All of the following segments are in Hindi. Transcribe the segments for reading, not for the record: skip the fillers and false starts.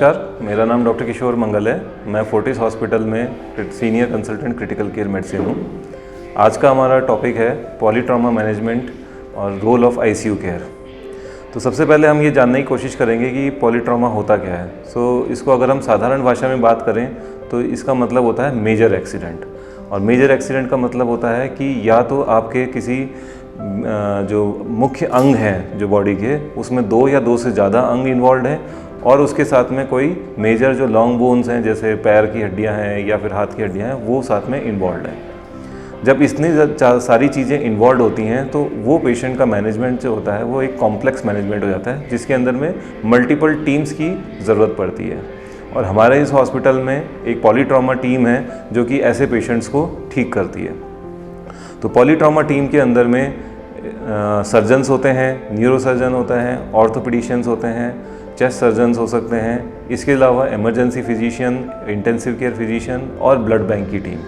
नमस्कार, मेरा नाम डॉक्टर किशोर मंगल है। मैं फोर्टिस हॉस्पिटल में senior consultant critical care medicine हूँ। आज का हमारा टॉपिक है पॉलीट्रॉमा मैनेजमेंट और रोल ऑफ आईसीयू केयर। तो सबसे पहले हम ये जानने की कोशिश करेंगे कि पॉलीट्रॉमा होता क्या है। इसको अगर हम साधारण भाषा में बात करें तो इसका मतलब होता है मेजर एक्सीडेंट। और मेजर एक्सीडेंट का मतलब होता है कि या तो आपके किसी जो मुख्य अंग हैं जो बॉडी के, उसमें दो या दो से ज़्यादा अंग इन्वॉल्व हैं और उसके साथ में कोई मेजर जो लॉन्ग बोन्स हैं जैसे पैर की हड्डियां हैं या फिर हाथ की हड्डियां हैं वो साथ में इन्वॉल्व हैं। जब इतनी सारी चीज़ें इन्वॉल्व होती हैं तो वो पेशेंट का मैनेजमेंट जो होता है वो एक कॉम्प्लेक्स मैनेजमेंट हो जाता है, जिसके अंदर में मल्टीपल टीम्स की ज़रूरत पड़ती है। और हमारे इस हॉस्पिटल में एक पॉलीट्रॉमा टीम है जो कि ऐसे पेशेंट्स को ठीक करती है। तो पॉलीट्रॉमा टीम के अंदर में सर्जन्स होते हैं, न्यूरोसर्जन होते हैं, ऑर्थोपेडिशियंस होते हैं, चेस्ट सर्जन्स हो सकते हैं। इसके अलावा emergency physician, intensive care physician और ब्लड बैंक की टीम,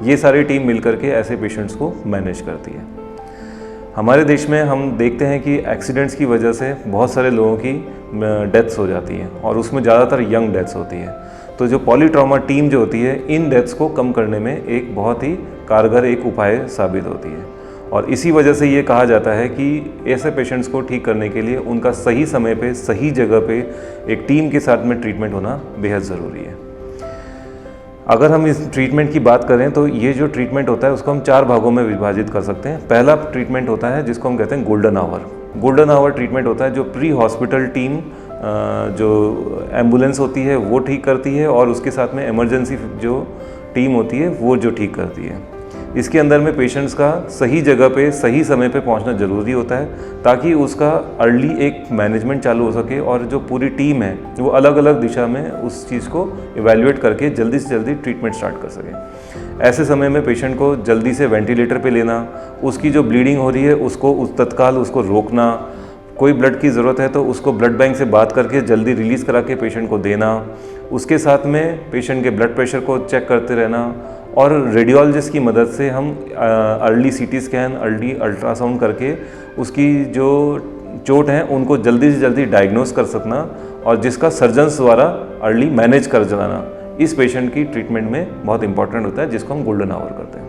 ये सारी टीम मिलकर के ऐसे पेशेंट्स को मैनेज करती है। हमारे देश में हम देखते हैं कि एक्सीडेंट्स की वजह से बहुत सारे लोगों की डेथ्स हो जाती हैं और उसमें ज़्यादातर यंग डेथ्स होती है। तो जो पॉलीट्रॉमा टीम जो होती है इन डेथ्स को कम करने में एक बहुत ही कारगर एक उपाय साबित होती है। और इसी वजह से ये कहा जाता है कि ऐसे पेशेंट्स को ठीक करने के लिए उनका सही समय पे सही जगह पे एक टीम के साथ में ट्रीटमेंट होना बेहद ज़रूरी है। अगर हम इस ट्रीटमेंट की बात करें तो ये जो ट्रीटमेंट होता है उसको हम 4 भागों में विभाजित कर सकते हैं। पहला ट्रीटमेंट होता है जिसको हम कहते हैं golden hour. Golden hour treatment होता है जो प्री हॉस्पिटल टीम जो एम्बुलेंस होती है वो ठीक करती है और उसके साथ में इमरजेंसी जो टीम होती है वो जो ठीक करती है। इसके अंदर में पेशेंट्स का सही जगह पे सही समय पे पहुंचना ज़रूरी होता है ताकि उसका अर्ली एक मैनेजमेंट चालू हो सके और जो पूरी टीम है वो अलग अलग दिशा में उस चीज़ को इवैल्यूएट करके जल्दी से जल्दी ट्रीटमेंट स्टार्ट कर सके। ऐसे समय में पेशेंट को जल्दी से वेंटिलेटर पे लेना, उसकी जो ब्लीडिंग हो रही है उसको तत्काल उसको रोकना, कोई ब्लड की ज़रूरत है तो उसको ब्लड बैंक से बात करके जल्दी रिलीज़ करा के पेशेंट को देना, उसके साथ में पेशेंट के ब्लड प्रेशर को चेक करते रहना और रेडियोलॉजिस्ट की मदद से हम early CT scan, early ultrasound करके उसकी जो चोट है उनको जल्दी से जल्दी डायग्नोस कर सकना और जिसका सर्जन्स द्वारा अर्ली मैनेज कर जाना इस पेशेंट की ट्रीटमेंट में बहुत इंपॉर्टेंट होता है, जिसको हम गोल्डन आवर करते हैं।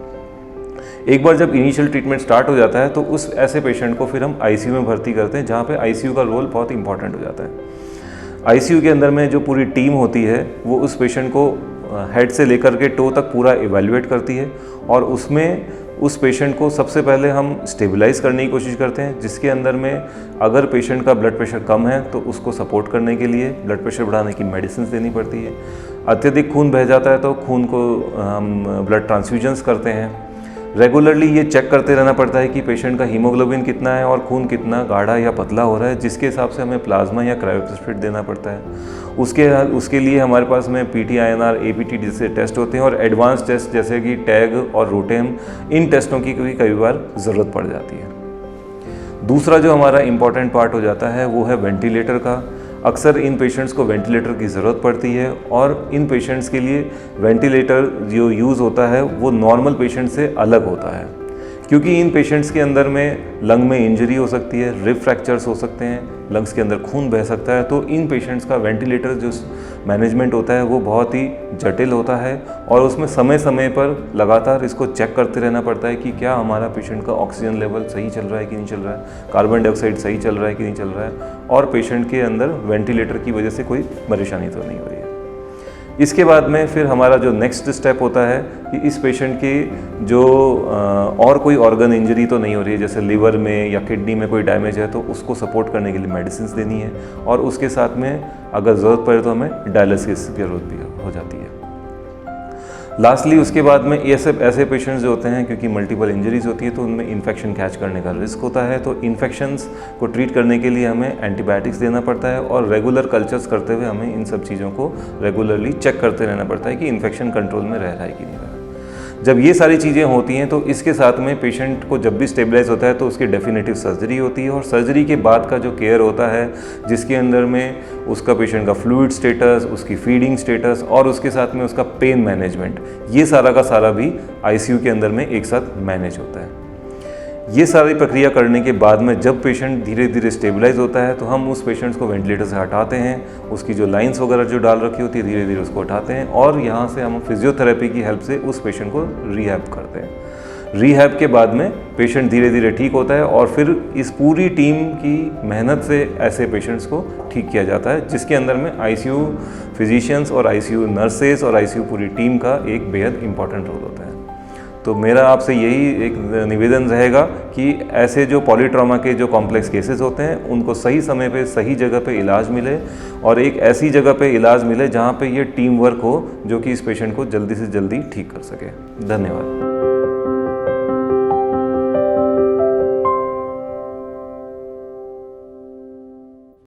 एक बार जब इनिशियल ट्रीटमेंट स्टार्ट हो जाता है तो उस ऐसे पेशेंट को फिर हम आईसीयू में भर्ती करते हैं, जहाँ पे आईसीयू का रोल बहुत इंपॉर्टेंट हो जाता है। आईसीयू के अंदर में जो पूरी टीम होती है वो उस पेशेंट को हेड से लेकर के टो तक पूरा इवैल्यूएट करती है और उसमें उस पेशेंट को सबसे पहले हम स्टेबलाइज करने की कोशिश करते हैं, जिसके अंदर में अगर पेशेंट का ब्लड प्रेशर कम है तो उसको सपोर्ट करने के लिए ब्लड प्रेशर बढ़ाने की मेडिसिन देनी पड़ती है। अत्यधिक खून बह जाता है तो खून को हम ब्लड ट्रांसफ्यूजन्स करते हैं। रेगुलरली ये चेक करते रहना पड़ता है कि पेशेंट का हीमोग्लोबिन कितना है और खून कितना गाढ़ा या पतला हो रहा है, जिसके हिसाब से हमें प्लाज्मा या क्रायोप्रेस्पिरेट देना पड़ता है। उसके लिए हमारे पास में PTINR, APT जैसे टेस्ट होते हैं और एडवांस टेस्ट जैसे कि टैग और रोटेम, इन टेस्टों की कई बार ज़रूरत पड़ जाती है। दूसरा जो हमारा इम्पॉर्टेंट पार्ट हो जाता है वो है वेंटिलेटर का। अक्सर इन पेशेंट्स को वेंटिलेटर की ज़रूरत पड़ती है और इन पेशेंट्स के लिए वेंटिलेटर जो यूज़ होता है वो नॉर्मल पेशेंट से अलग होता है, क्योंकि इन पेशेंट्स के अंदर में लंग में इंजरी हो सकती है, रिब फ्रैक्चर्स हो सकते हैं, लंग्स के अंदर खून बह सकता है। तो इन पेशेंट्स का वेंटिलेटर जो मैनेजमेंट होता है वो बहुत ही जटिल होता है और उसमें समय समय पर लगातार इसको चेक करते रहना पड़ता है कि क्या हमारा पेशेंट का ऑक्सीजन लेवल सही चल रहा है कि नहीं चल रहा है, कार्बन डाइऑक्साइड सही चल रहा है कि नहीं चल रहा है और पेशेंट के अंदर वेंटिलेटर की वजह से कोई परेशानी तो नहीं हो रही है। इसके बाद में फिर हमारा जो नेक्स्ट स्टेप होता है कि इस पेशेंट की जो और कोई ऑर्गन इंजरी तो नहीं हो रही है, जैसे लिवर में या किडनी में कोई डैमेज है तो उसको सपोर्ट करने के लिए मेडिसिन देनी है और उसके साथ में अगर ज़रूरत पड़े तो हमें डायलिसिस की ज़रूरत भी हो जाती है। लास्टली उसके बाद में ऐसे पेशेंट्स जो होते हैं, क्योंकि मल्टीपल इंजरीज होती है तो उनमें इन्फेक्शन कैच करने का रिस्क होता है, तो इन्फेक्शंस को ट्रीट करने के लिए हमें एंटीबायोटिक्स देना पड़ता है और रेगुलर कल्चर्स करते हुए हमें इन सब चीज़ों को रेगुलरली चेक करते रहना पड़ता है कि इन्फेक्शन कंट्रोल में रह रहा है कि नहीं रह रहा है। जब ये सारी चीज़ें होती हैं तो इसके साथ में पेशेंट को जब भी स्टेबलाइज होता है तो उसकी डेफिनेटिव सर्जरी होती है और सर्जरी के बाद का जो केयर होता है जिसके अंदर में उसका पेशेंट का फ्लूइड स्टेटस, उसकी फीडिंग स्टेटस और उसके साथ में उसका पेन मैनेजमेंट, ये सारा का सारा भी आईसीयू के अंदर में एक साथ मैनेज होता है। ये सारी प्रक्रिया करने के बाद में जब पेशेंट धीरे धीरे स्टेबलाइज होता है तो हम उस पेशेंट्स को वेंटिलेटर से हटाते हैं, उसकी जो लाइंस वगैरह जो डाल रखी होती है धीरे धीरे उसको हटाते हैं और यहाँ से हम फिजियोथेरेपी की हेल्प से उस पेशेंट को रिहैब करते हैं। रिहैब के बाद में पेशेंट धीरे धीरे ठीक होता है और फिर इस पूरी टीम की मेहनत से ऐसे पेशेंट्स को ठीक किया जाता है, जिसके अंदर में आईसीयू फिजिशियंस और आईसीयू नर्सेस और आईसीयू पूरी टीम का एक बेहद इंपॉर्टेंट रोल होता है। तो मेरा आपसे यही एक निवेदन रहेगा कि ऐसे जो पॉलीट्रॉमा के जो कॉम्प्लेक्स केसेस होते हैं उनको सही समय पे सही जगह पे इलाज मिले और एक ऐसी जगह पे इलाज मिले जहाँ पे ये टीम वर्क हो जो कि इस पेशेंट को जल्दी से जल्दी ठीक कर सके। धन्यवाद।